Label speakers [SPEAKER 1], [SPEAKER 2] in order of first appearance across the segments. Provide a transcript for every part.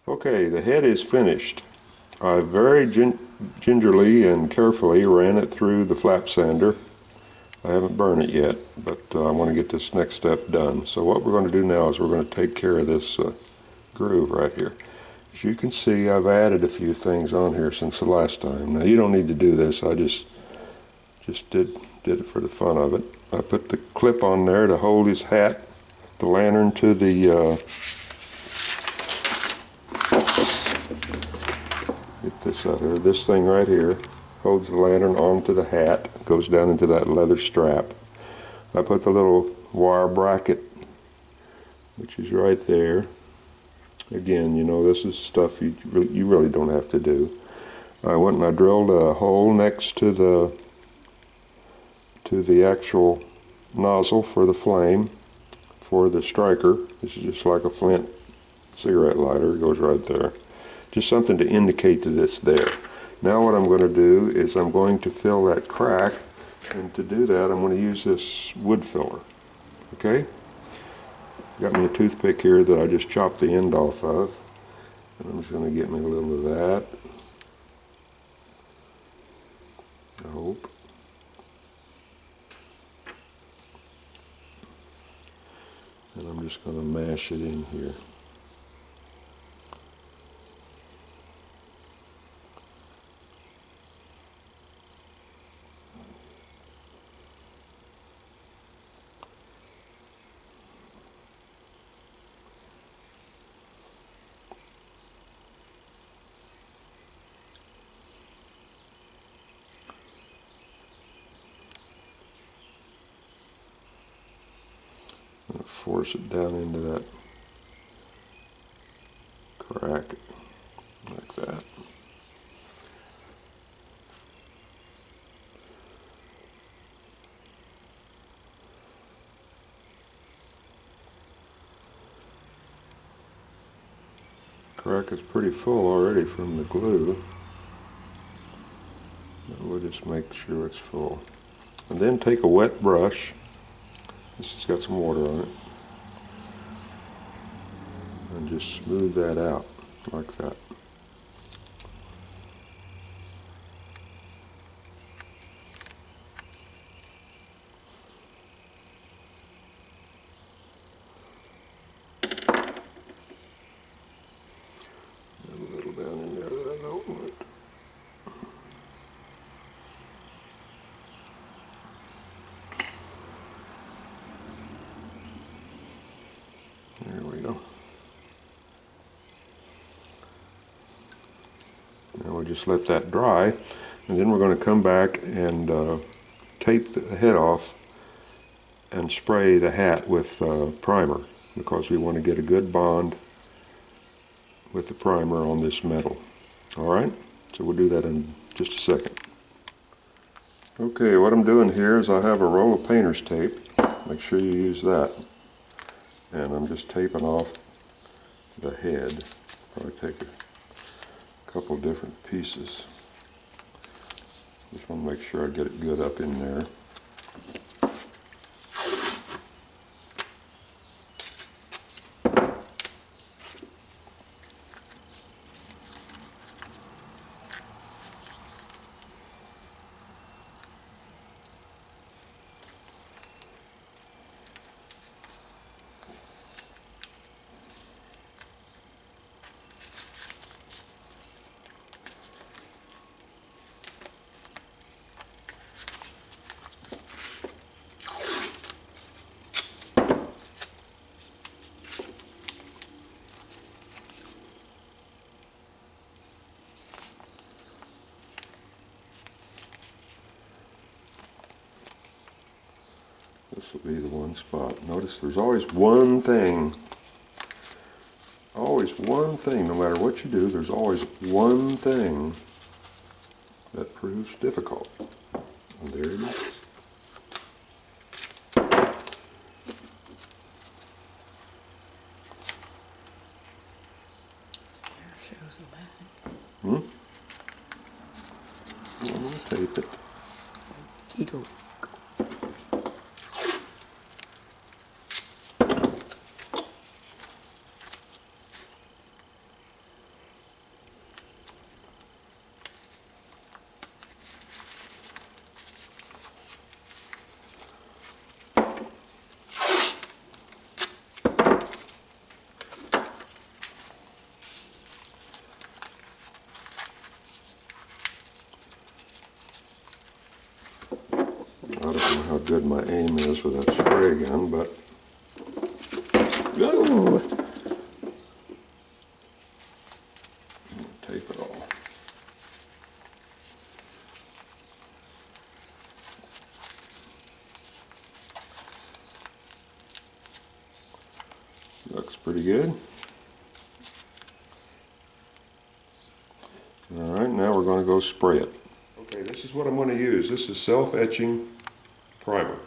[SPEAKER 1] Okay, the head is finished. I very gingerly and carefully ran it through the flap sander. I haven't burned it yet, but I want to get this next step done. So what we're going to do now is we're going to take care of this groove right here. As you can see, I've added a few things on here since the last time. Now you don't need to do this. I just did it for the fun of it. I put the clip on there to hold his hat, the lantern to the get this out here. This thing right here holds the lantern onto the hat, goes down into that leather strap. I put the little wire bracket, which is right there. Again, you know, this is stuff you really don't have to do. I went and I drilled a hole next to the actual nozzle for the flame for the striker. This is just like a flint cigarette lighter. It goes right there. Just something to indicate that it's there. Now what I'm going to do is I'm going to fill that crack, and to do that I'm going to use this wood filler. Okay? Got me a toothpick here that I just chopped the end off of, and I'm just going to get me a little of that. I hope. And I'm just going to mash it in here. Force it down into that crack like that. Crack is pretty full already from the glue. But we'll just make sure it's full. And then take a wet brush. This has got some water on it. And just smooth that out like that. A little down in there that I don't want. There we go. Now we'll just let that dry, and then we're going to come back and tape the head off and spray the hat with primer, because we want to get a good bond with the primer on this metal. Alright, so we'll do that in just a second. Okay, what I'm doing here is I have a roll of painter's tape. Make sure you use that. And I'm just taping off the head. Probably take a couple different pieces. Just want to make sure I get it good up in there. This will be the one spot. Notice there's always one thing. Always one thing. No matter what you do, there's always one thing that proves difficult. And there it is. Hmm? I'm going to tape it.
[SPEAKER 2] Eagle.
[SPEAKER 1] good my aim is with that spray gun, but
[SPEAKER 2] Ooh.
[SPEAKER 1] tape it all. Looks pretty good. Alright, now we're going to go spray it. Okay, this is what I'm going to use. This is self-etching primer.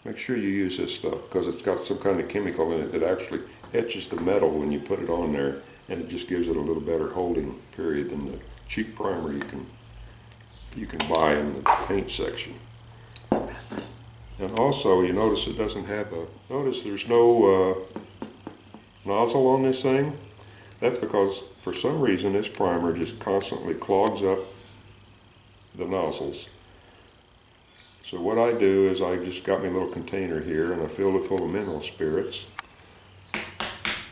[SPEAKER 1] Make sure you use this stuff because it's got some kind of chemical in it that actually etches the metal when you put it on there, and it just gives it a little better holding period than the cheap primer you can buy in the paint section. And also, you notice it doesn't have a, notice there's no nozzle on this thing. That's because for some reason this primer just constantly clogs up the nozzles. So what I do is I just got my little container here and I fill it full of mineral spirits.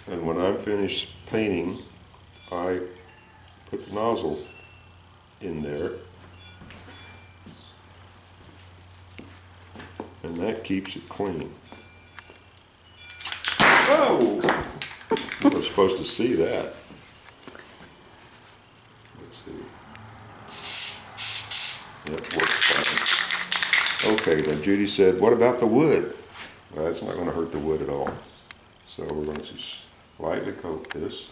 [SPEAKER 1] And when I'm finished painting, I put the nozzle in there. And that keeps it clean. Oh! You were supposed to see that. Let's see. Yep, works fine. Okay, then Judy said, what about the wood? Well, that's not going to hurt the wood at all. So we're going to just lightly coat this.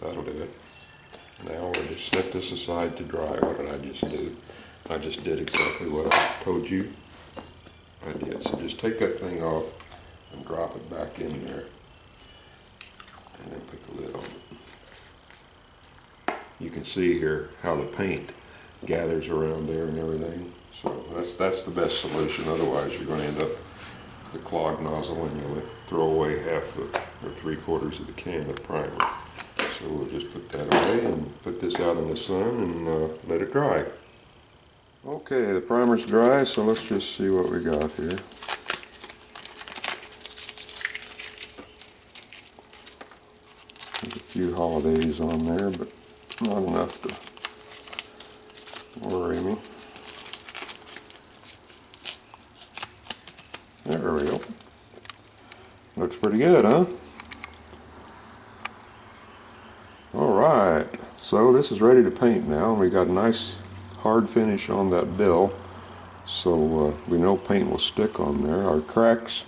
[SPEAKER 1] That'll do it. Now we'll just set this aside to dry. What did I just do? I just did exactly what I told you I did. So just take that thing off and drop it back in there. And then put the lid on it. You can see here how the paint gathers around there and everything. So that's the best solution. Otherwise you're going to end up with a clogged nozzle and you'll throw away half the, or 3/4 of the can of primer. So we'll just put that away and put this out in the sun and let it dry. Okay, the primer's dry, so let's just see what we got here. There's a few holidays on there, but not enough to worry me. There we go. Looks pretty good, huh? Alright, so this is ready to paint now, and we got a nice hard finish on that bill, so we know paint will stick on there. Our cracks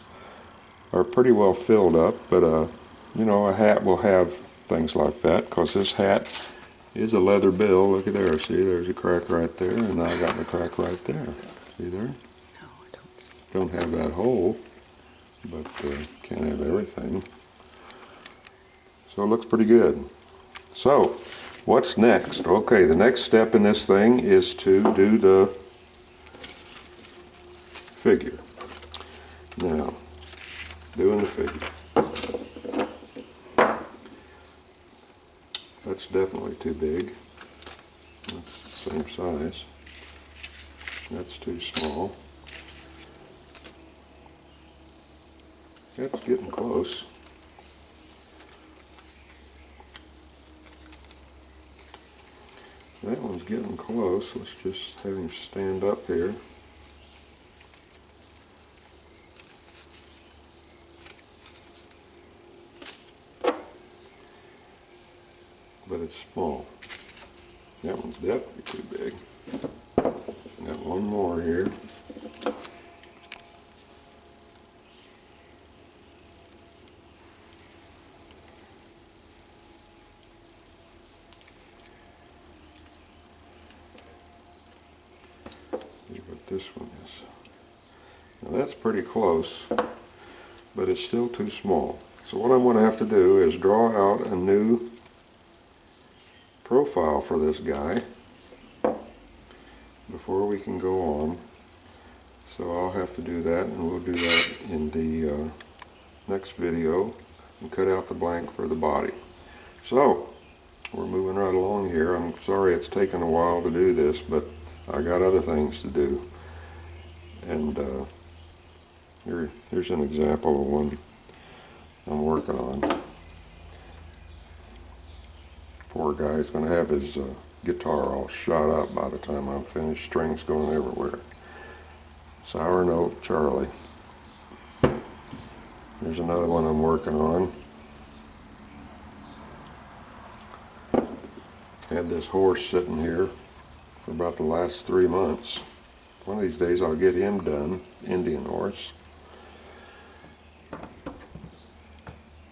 [SPEAKER 1] are pretty well filled up, but you know, a hat will have things like that, because this hat is a leather bill. Look at there, see, there's a crack right there, and I got the crack right there. See there?
[SPEAKER 2] No, I don't see.
[SPEAKER 1] Don't have that hole, but can't have everything. So it looks pretty good. So, what's next? Okay, the next step in this thing is to do the figure. Now, doing the figure. That's definitely too big. That's the same size. That's too small. That's getting close. That one's getting close. Let's just have him stand up here. But it's small. That one's definitely too big. Got one more here. See what this one is. Now that's pretty close, but it's still too small. So what I'm going to have to do is draw out a new profile for this guy before we can go on. So I'll have to do that, and we'll do that in the next video and cut out the blank for the body. So we're moving right along here. I'm sorry it's taken a while to do this, but I got other things to do. And here's an example of one I'm working on. Poor guy's going to have his guitar all shot up by the time I'm finished, strings going everywhere. Sour Note Charlie. Here's another one I'm working on. Had this horse sitting here for about the last 3 months. One of these days I'll get him done, Indian horse.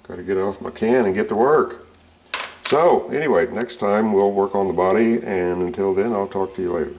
[SPEAKER 1] Got to get off my can and get to work. So anyway, next time we'll work on the body, and until then I'll talk to you later.